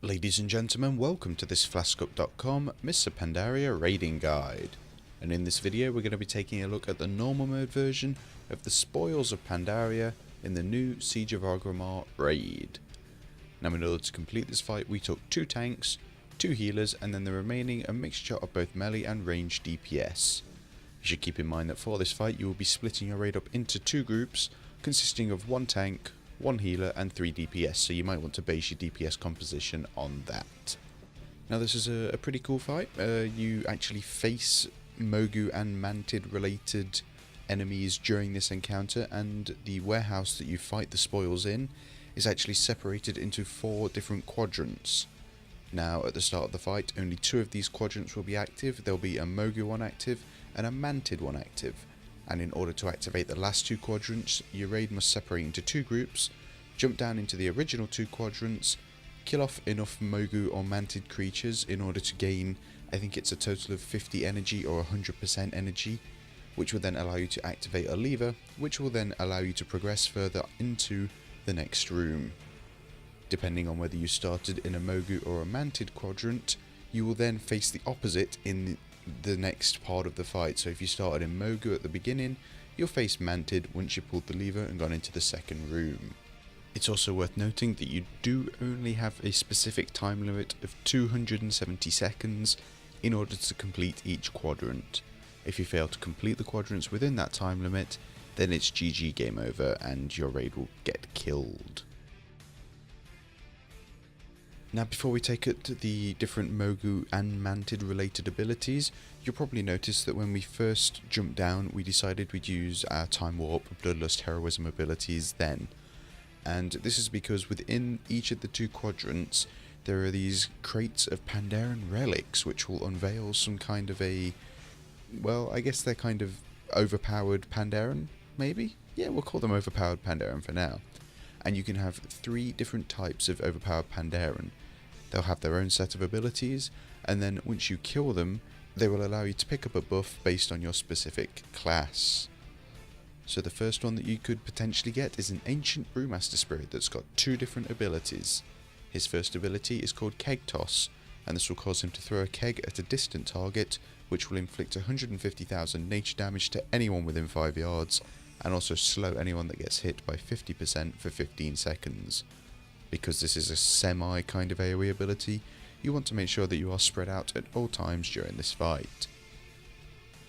Ladies and gentlemen, welcome to this FlaskUp.com Mr. Pandaria raiding guide. And in this video we're going to be taking a look at the normal mode version of the Spoils of Pandaria in the new Siege of Orgrimmar raid. Now in order to complete this fight we took 2 tanks, 2 healers, and then the remaining a mixture of both melee and ranged DPS. You should keep in mind that for this fight you will be splitting your raid up into 2 groups consisting of 1 tank, 1 healer and 3 DPS, so you might want to base your DPS composition on that. Now this is a pretty cool fight. You actually face Mogu and Mantid related enemies during this encounter, and the warehouse that you fight the spoils in is actually separated into 4 different quadrants. Now at the start of the fight only 2 of these quadrants will be active. There will be a Mogu one active and a Mantid one active. And in order to activate the last 2 quadrants, your raid must separate into 2 groups, jump down into the original 2 quadrants, kill off enough Mogu or Mantid creatures in order to gain, I think it's a total of 50 energy or 100% energy, which will then allow you to activate a lever, which will then allow you to progress further into the next room. Depending on whether you started in a Mogu or a Mantid quadrant, you will then face the opposite in the next part of the fight. So if you started in Mogu at the beginning, you'll face Mantid once you pulled the lever and gone into the second room. It's also worth noting that you do only have a specific time limit of 270 seconds in order to complete each quadrant. If you fail to complete the quadrants within that time limit, then it's GG, game over, and your raid will get killed. Now before we take it to the different Mogu and Mantid related abilities, you'll probably notice that when we first jumped down we decided we'd use our Time Warp, Bloodlust, Heroism abilities then. And this is because within each of the 2 quadrants there are these crates of Pandaren relics which will unveil some kind of a, well, I guess they're kind of overpowered Pandaren, maybe? Yeah, we'll call them Overpowered Pandaria for now. And you can have 3 different types of Overpowered Pandaren. They'll have their own set of abilities, and then once you kill them, they will allow you to pick up a buff based on your specific class. So the first one that you could potentially get is an Ancient Brewmaster Spirit that's got 2 different abilities. His first ability is called Keg Toss, and this will cause him to throw a keg at a distant target, which will inflict 150,000 nature damage to anyone within 5 yards, and also slow anyone that gets hit by 50% for 15 seconds. Because this is a semi kind of AoE ability, you want to make sure that you are spread out at all times during this fight.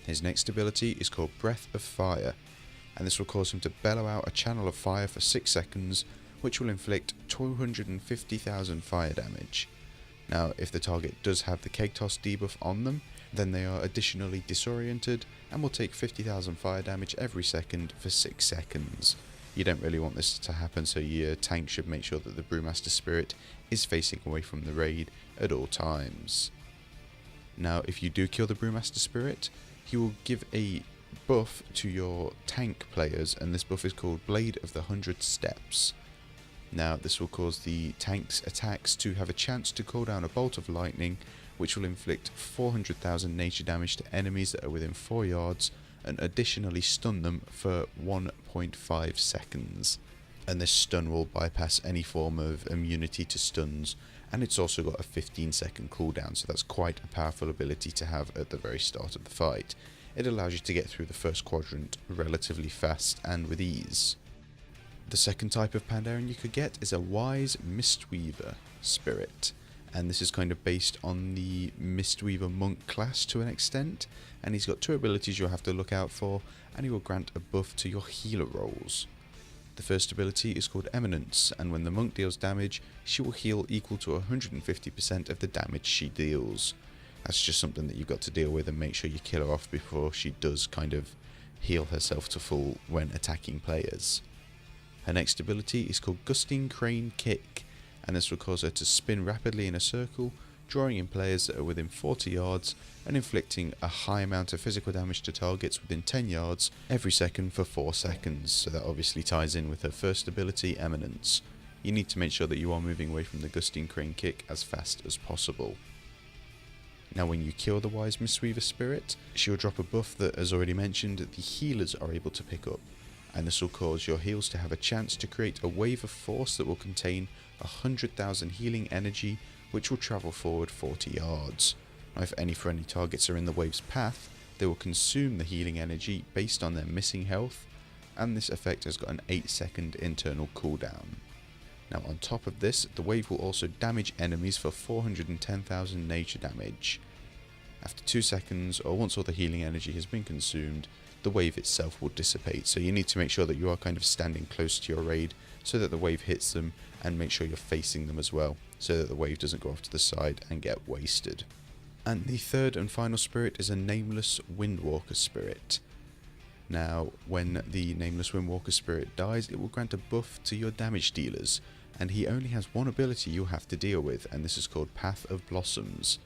His next ability is called Breath of Fire, and this will cause him to bellow out a channel of fire for 6 seconds, which will inflict 250,000 fire damage. Now if the target does have the Keg Toss debuff on them, then they are additionally disoriented and will take 50,000 fire damage every second for 6 seconds. You don't really want this to happen, so your tank should make sure that the Brewmaster Spirit is facing away from the raid at all times. Now if you do kill the Brewmaster Spirit, he will give a buff to your tank players, and this buff is called Blade of the 100 Steps. Now this will cause the tank's attacks to have a chance to call down a bolt of lightning, which will inflict 400,000 nature damage to enemies that are within 4 yards, and additionally stun them for 1.5 seconds. And this stun will bypass any form of immunity to stuns, and it's also got a 15-second cooldown, so that's quite a powerful ability to have at the very start of the fight. It allows you to get through the first quadrant relatively fast and with ease. The second type of Pandaren you could get is a Wise Mistweaver Spirit, and this is kind of based on the Mistweaver Monk class to an extent, and he's got 2 abilities you'll have to look out for, and he will grant a buff to your healer rolls. The first ability is called Eminence, and when the monk deals damage, she will heal equal to 150% of the damage she deals. That's just something that you've got to deal with and make sure you kill her off before she does kind of heal herself to full when attacking players. Her next ability is called Gusting Crane Kick, and this will cause her to spin rapidly in a circle, drawing in players that are within 40 yards and inflicting a high amount of physical damage to targets within 10 yards every second for 4 seconds, so that obviously ties in with her first ability, Eminence. You need to make sure that you are moving away from the Gusting Crane Kick as fast as possible. Now when you kill the Wise Mistweaver Spirit, she will drop a buff that, as already mentioned, the healers are able to pick up, and this will cause your heals to have a chance to create a wave of force that will contain 100,000 healing energy which will travel forward 40 yards. Now if any friendly targets are in the wave's path, they will consume the healing energy based on their missing health, and this effect has got an 8-second internal cooldown. Now on top of this, the wave will also damage enemies for 410,000 nature damage. After 2 seconds, or once all the healing energy has been consumed, the wave itself will dissipate, so you need to make sure that you are kind of standing close to your raid so that the wave hits them, and make sure you're facing them as well, so that the wave doesn't go off to the side and get wasted. And the third and final spirit is a Nameless Windwalker spirit. Now, when the Nameless Windwalker spirit dies, it will grant a buff to your damage dealers, and he only has one ability you'll have to deal with, and this is called Path of Blossoms.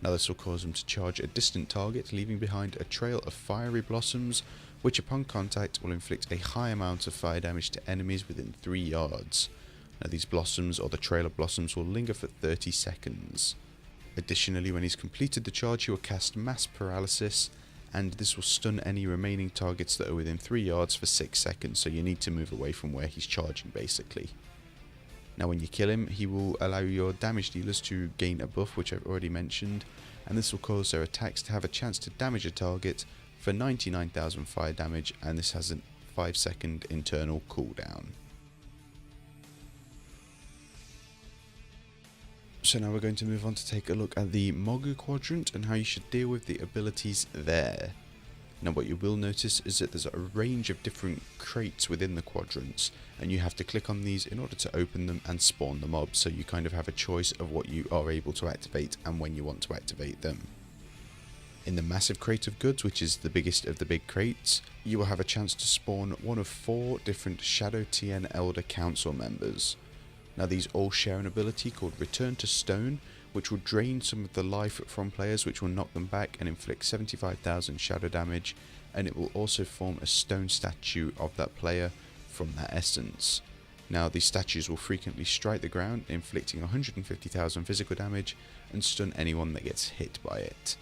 Now this will cause him to charge a distant target, leaving behind a trail of fiery blossoms, which upon contact will inflict a high amount of fire damage to enemies within 3 yards. Now these blossoms, or the trail of blossoms, will linger for 30 seconds. Additionally, when he's completed the charge, he will cast Mass Paralysis, and this will stun any remaining targets that are within 3 yards for 6 seconds, so you need to move away from where he's charging basically. Now when you kill him, he will allow your damage dealers to gain a buff, which I've already mentioned, and this will cause their attacks to have a chance to damage a target for 99,000 fire damage, and this has a 5-second internal cooldown. So now we're going to move on to take a look at the Mogu Quadrant and how you should deal with the abilities there. Now what you will notice is that there's a range of different crates within the quadrants, and you have to click on these in order to open them and spawn the mobs, so you kind of have a choice of what you are able to activate and when you want to activate them. In the massive crate of goods, which is the biggest of the big crates, you will have a chance to spawn one of 4 different Shadow TN Elder Council members. Now these all share an ability called Return to Stone, which will drain some of the life from players, which will knock them back and inflict 75,000 shadow damage, and it will also form a stone statue of that player from that essence. Now these statues will frequently strike the ground, inflicting 150,000 physical damage and stun anyone that gets hit by it.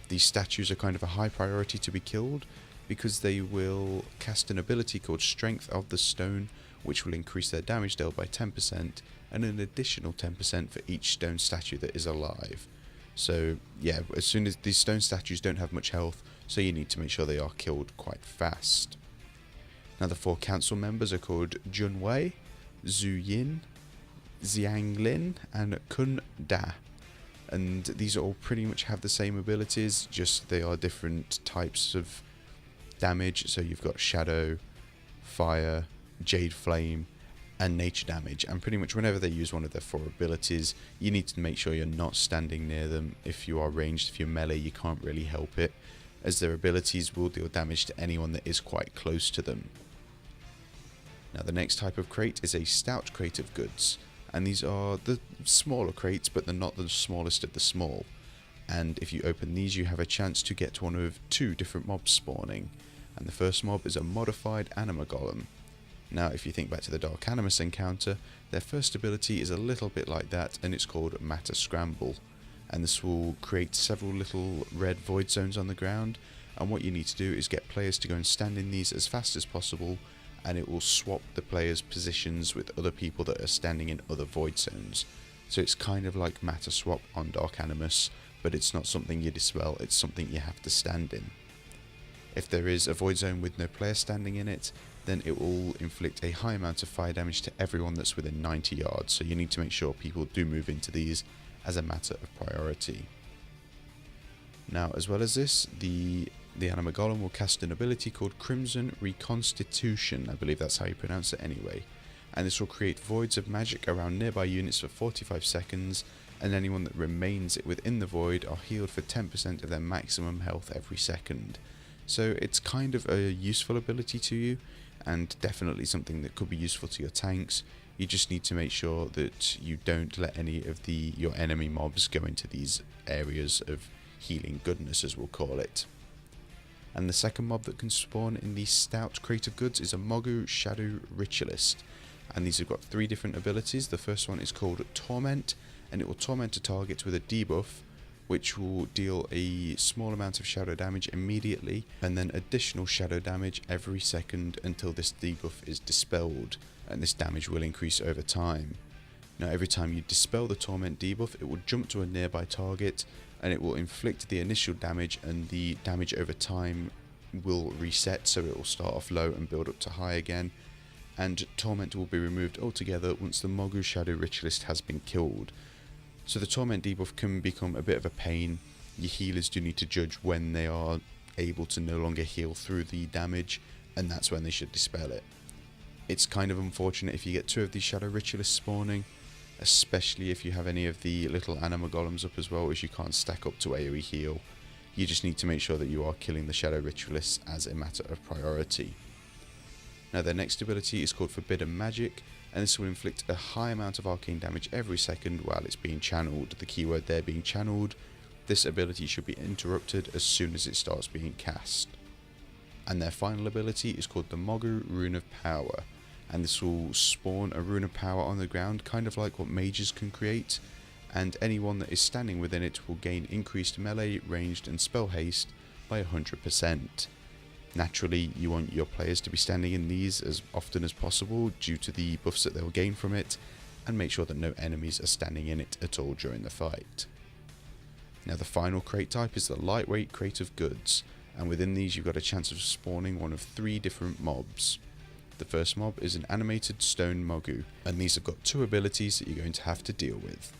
These statues are kind of a high priority to be killed, because they will cast an ability called Strength of the Stone, which will increase their damage dealt by 10%, and an additional 10% for each stone statue that is alive. So yeah, as soon as these stone statues don't have much health, so you need to make sure they are killed quite fast. Now the 4 council members are called Junwei, Zhu Yin, Xianglin, and Kun Da. And these all pretty much have the same abilities, just they are different types of damage. So you've got Shadow, Fire, Jade Flame, and nature damage, and pretty much whenever they use one of their 4 abilities, you need to make sure you're not standing near them. If you are ranged, if you're melee, you can't really help it, as their abilities will deal damage to anyone that is quite close to them. Now the next type of crate is a stout crate of goods, and these are the smaller crates, but they're not the smallest of the small. And if you open these, you have a chance to get one of 2 different mobs spawning, and the first mob is a modified Anima Golem. Now if you think back to the Dark Animus encounter, their first ability is a little bit like that, and it's called Matter Scramble, and this will create several little red void zones on the ground, and what you need to do is get players to go and stand in these as fast as possible, and it will swap the players' positions with other people that are standing in other void zones. So it's kind of like Matter Swap on Dark Animus, but it's not something you dispel, it's something you have to stand in. If there is a void zone with no player standing in it, then it will inflict a high amount of fire damage to everyone that's within 90 yards, so you need to make sure people do move into these as a matter of priority. Now as well as this, the Anima Golem will cast an ability called Crimson Reconstitution, I believe that's how you pronounce it anyway, and this will create voids of magic around nearby units for 45 seconds, and anyone that remains within the void are healed for 10% of their maximum health every second. So it's kind of a useful ability to you, and definitely something that could be useful to your tanks. You just need to make sure that you don't let any of your enemy mobs go into these areas of healing goodness, as we'll call it. And the second mob that can spawn in the stout crate of goods is a Mogu Shadow Ritualist, and these have got 3 different abilities. The first one is called Torment, and it will torment a target with a debuff, which will deal a small amount of shadow damage immediately, and then additional shadow damage every second until this debuff is dispelled, and this damage will increase over time. Now every time you dispel the torment debuff, it will jump to a nearby target and it will inflict the initial damage, and the damage over time will reset, so it will start off low and build up to high again, and torment will be removed altogether once the Mogu Shadow Ritualist has been killed. So the torment debuff can become a bit of a pain. Your healers do need to judge when they are able to no longer heal through the damage, and that's when they should dispel it. It's kind of unfortunate if you get 2 of these Shadow Ritualists spawning, especially if you have any of the little anima golems up as well, as you can't stack up to AoE heal. You just need to make sure that you are killing the Shadow Ritualists as a matter of priority. Now their next ability is called Forbidden Magic, and this will inflict a high amount of arcane damage every second while it's being channeled. The keyword there being channeled. This ability should be interrupted as soon as it starts being cast. And their final ability is called the Mogu Rune of Power, and this will spawn a Rune of Power on the ground, kind of like what mages can create, and anyone that is standing within it will gain increased melee, ranged and spell haste by 100%. Naturally, you want your players to be standing in these as often as possible due to the buffs that they'll gain from it, and make sure that no enemies are standing in it at all during the fight. Now the final crate type is the Lightweight Crate of Goods, and within these you've got a chance of spawning one of 3 different mobs. The first mob is an animated stone Mogu, and these have got 2 abilities that you're going to have to deal with.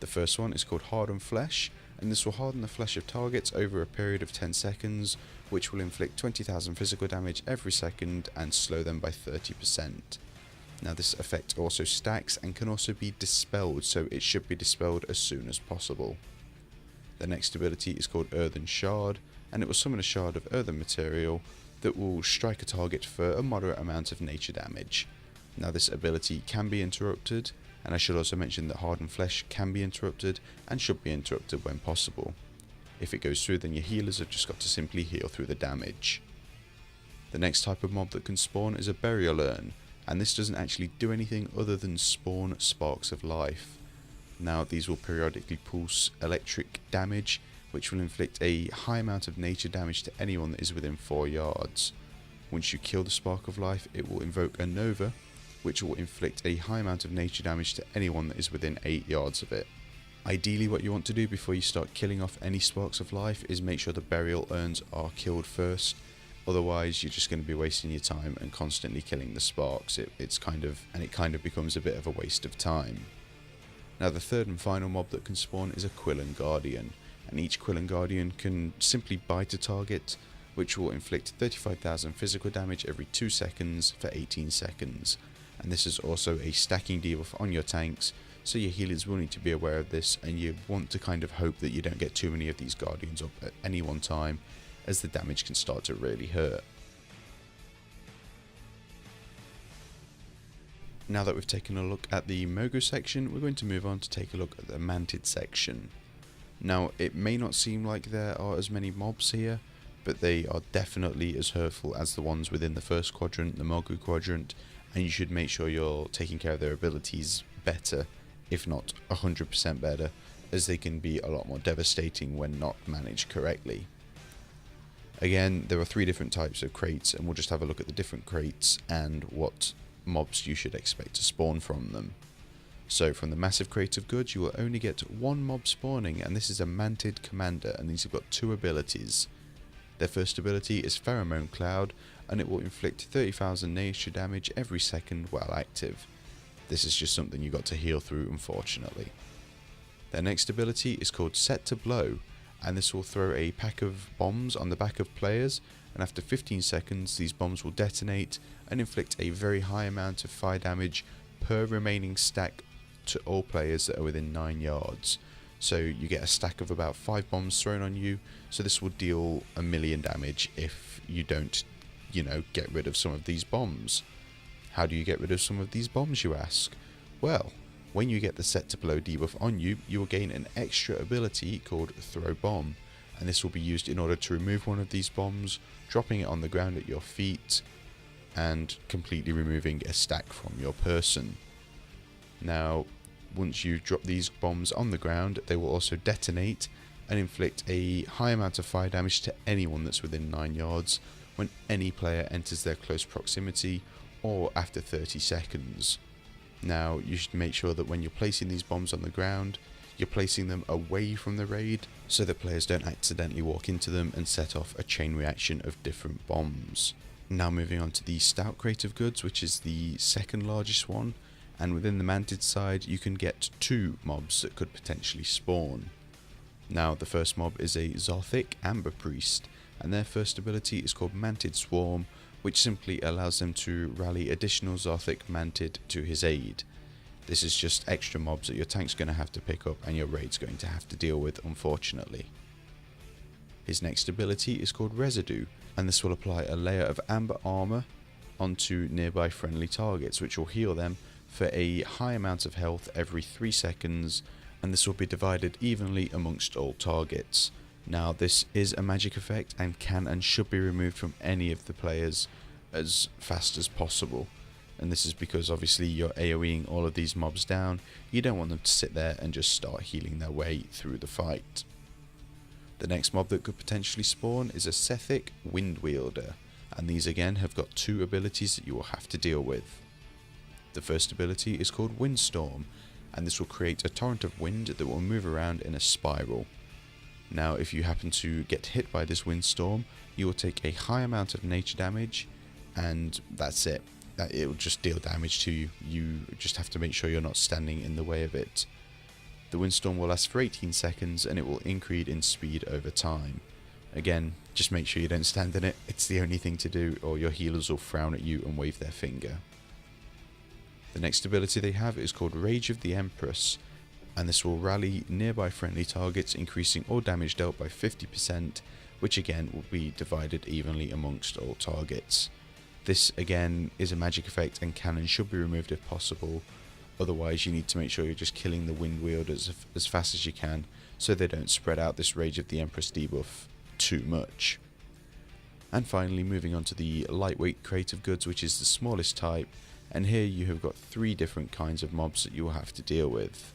The first one is called Harden Flesh, and this will harden the flesh of targets over a period of 10 seconds, which will inflict 20,000 physical damage every second and slow them by 30%. Now this effect also stacks and can also be dispelled, so it should be dispelled as soon as possible. The next ability is called Earthen Shard, and it will summon a shard of earthen material that will strike a target for a moderate amount of nature damage. Now this ability can be interrupted, and I should also mention that Hardened Flesh can be interrupted and should be interrupted when possible. If it goes through, then your healers have just got to simply heal through the damage. The next type of mob that can spawn is a Burial Urn, and this doesn't actually do anything other than spawn Sparks of Life. Now these will periodically pulse electric damage, which will inflict a high amount of nature damage to anyone that is within 4 yards. Once you kill the Spark of Life, it will invoke a Nova, which will inflict a high amount of nature damage to anyone that is within 8 yards of it. Ideally, what you want to do before you start killing off any Sparks of Life is make sure the Burial Urns are killed first. Otherwise, you're just going to be wasting your time and constantly killing the Sparks. It kind of becomes a bit of a waste of time. Now the third and final mob that can spawn is a Quillen Guardian, and each Quillen Guardian can simply bite a target, which will inflict 35,000 physical damage every 2 seconds for 18 seconds. And this is also a stacking debuff on your tanks, so your healers will need to be aware of this, and you want to kind of hope that you don't get too many of these Guardians up at any one time, as the damage can start to really hurt. Now that we've taken a look at the Mogu section, we're going to move on to take a look at the Mantid section. Now, it may not seem like there are as many mobs here, but they are definitely as hurtful as the ones within the first quadrant, the Mogu Quadrant, and you should make sure you're taking care of their abilities better, if not 100% better, as they can be a lot more devastating when not managed correctly. Again, there are 3 different types of crates, and we'll just have a look at the different crates and what mobs you should expect to spawn from them. So from the Massive Crate of Goods, you will only get 1 mob spawning, and this is a Mantid Commander, and these have got 2 abilities. Their first ability is Pheromone Cloud, and it will inflict 30,000 nature damage every second while active. This is just something you got to heal through, unfortunately. Their next ability is called Set to Blow, and this will throw a pack of bombs on the back of players, and after 15 seconds these bombs will detonate and inflict a very high amount of fire damage per remaining stack to all players that are within 9 yards. So you get a stack of about 5 bombs thrown on you, so this will deal 1,000,000 damage if you don't, get rid of some of these bombs. How do you get rid of some of these bombs, you ask? Well, when you get the Set to Blow debuff on you, you will gain an extra ability called Throw Bomb, and this will be used in order to remove one of these bombs, dropping it on the ground at your feet, and completely removing a stack from your person. Now, once you drop these bombs on the ground, they will also detonate and inflict a high amount of fire damage to anyone that's within 9 yards when any player enters their close proximity or after 30 seconds. Now you should make sure that when you're placing these bombs on the ground, you're placing them away from the raid so that players don't accidentally walk into them and set off a chain reaction of different bombs. Now moving on to the stout crate of goods, which is the second largest one, and within the Mantid side you can get 2 mobs that could potentially spawn. Now the first mob is a Zothic Amber Priest, and their first ability is called Mantid Swarm, which simply allows them to rally additional Zothic Mantid to his aid. This is just extra mobs that your tank's going to have to pick up and your raid's going to have to deal with, unfortunately. His next ability is called Residue, and this will apply a layer of amber armor onto nearby friendly targets, which will heal them for a high amount of health every 3 seconds, and this will be divided evenly amongst all targets. Now this is a magic effect and can and should be removed from any of the players as fast as possible. And this is because obviously you're AoEing all of these mobs down. You don't want them to sit there and just start healing their way through the fight. The next mob that could potentially spawn is a Sethic Wind Wielder, and these again have got 2 abilities that you will have to deal with. The first ability is called Windstorm, and this will create a torrent of wind that will move around in a spiral. Now if you happen to get hit by this windstorm, you will take a high amount of nature damage, and that's it. It will just deal damage to you. You just have to make sure you're not standing in the way of it. The windstorm will last for 18 seconds and it will increase in speed over time. Again, just make sure you don't stand in it. It's the only thing to do, or your healers will frown at you and wave their finger. The next ability they have is called Rage of the Empress, and this will rally nearby friendly targets, increasing all damage dealt by 50%, which again will be divided evenly amongst all targets. This again is a magic effect and can and should be removed if possible. Otherwise you need to make sure you're just killing the wind wielders as fast as you can so they don't spread out this Rage of the Empress debuff too much. And finally moving on to the lightweight crate of goods, which is the smallest type, and here you have got 3 different kinds of mobs that you will have to deal with.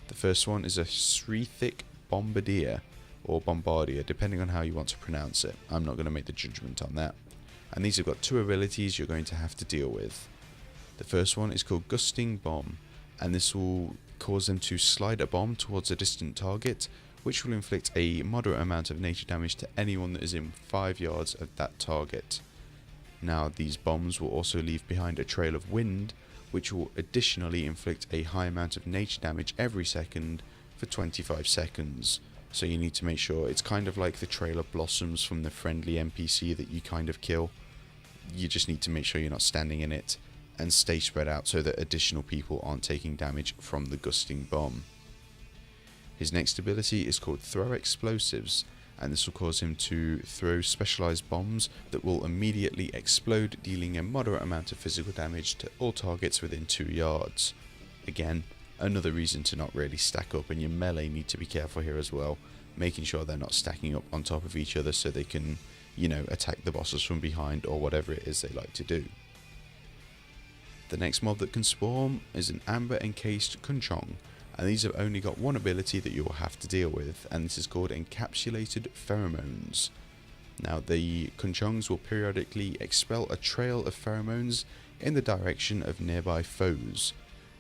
The first one is a Srethic Bombardier, or Bombardier, depending on how you want to pronounce it. I'm not going to make the judgment on that. And these have got 2 abilities you're going to have to deal with. The first one is called Gusting Bomb, and this will cause them to slide a bomb towards a distant target, which will inflict a moderate amount of nature damage to anyone that is in 5 yards of that target. Now these bombs will also leave behind a trail of wind, which will additionally inflict a high amount of nature damage every second for 25 seconds. So you need to make sure it's kind of like the trail of blossoms from the friendly NPC that you kind of kill. You just need to make sure you're not standing in it and stay spread out so that additional people aren't taking damage from the Gusting Bomb. His next ability is called Throw Explosives, and this will cause him to throw specialized bombs that will immediately explode, dealing a moderate amount of physical damage to all targets within 2 yards. Again, another reason to not really stack up, and your melee need to be careful here as well, making sure they're not stacking up on top of each other so they can, attack the bosses from behind or whatever it is they like to do. The next mob that can spawn is an Amber Encased Kunchong, and these have only got 1 ability that you will have to deal with, and this is called Encapsulated Pheromones. Now the Kunchongs will periodically expel a trail of pheromones in the direction of nearby foes,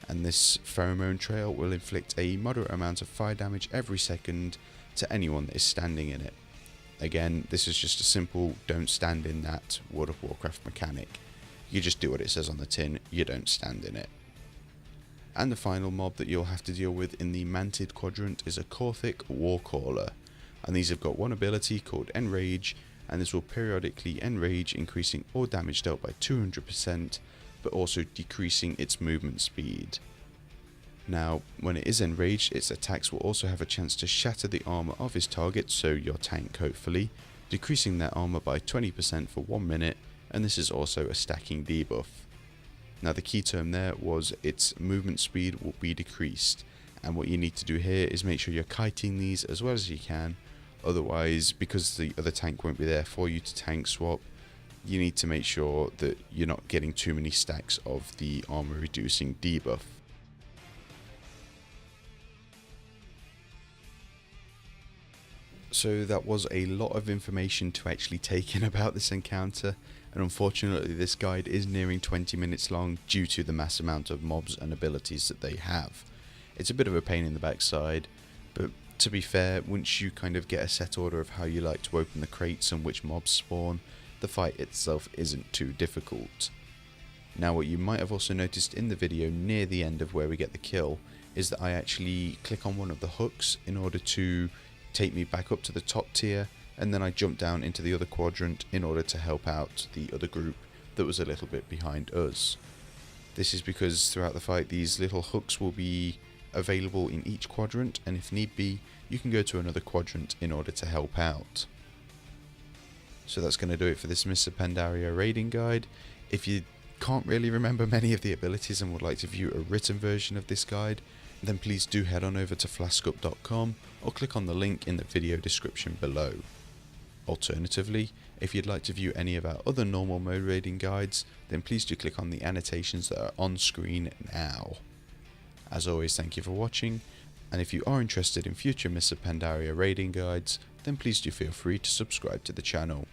and this pheromone trail will inflict a moderate amount of fire damage every second to anyone that is standing in it. Again, this is just a simple don't stand in that World of Warcraft mechanic. You just do what it says on the tin, you don't stand in it. And the final mob that you'll have to deal with in the Mantid Quadrant is a Korthic Warcaller, and these have got 1 ability called Enrage, and this will periodically enrage, increasing all damage dealt by 200%, but also decreasing its movement speed. Now, when it is enraged, its attacks will also have a chance to shatter the armor of his target, so your tank hopefully, decreasing their armor by 20% for 1 minute, and this is also a stacking debuff. Now the key term there was its movement speed will be decreased, and what you need to do here is make sure you're kiting these as well as you can, otherwise because the other tank won't be there for you to tank swap, you need to make sure that you're not getting too many stacks of the armor reducing debuff. So that was a lot of information to actually take in about this encounter, and unfortunately this guide is nearing 20 minutes long due to the mass amount of mobs and abilities that they have. It's a bit of a pain in the backside, but to be fair, once you kind of get a set order of how you like to open the crates and which mobs spawn, the fight itself isn't too difficult. Now what you might have also noticed in the video near the end of where we get the kill is that I actually click on one of the hooks in order to take me back up to the top tier, and then I jump down into the other quadrant in order to help out the other group that was a little bit behind us. This is because throughout the fight these little hooks will be available in each quadrant, and if need be you can go to another quadrant in order to help out. So that's going to do it for this Mists of Pandaria raiding guide. If you can't really remember many of the abilities and would like to view a written version of this guide, then please do head on over to flaskup.com or click on the link in the video description below. Alternatively, if you'd like to view any of our other normal mode raiding guides, then please do click on the annotations that are on screen now. As always, thank you for watching, and if you are interested in future Mists of Pandaria raiding guides, then please do feel free to subscribe to the channel.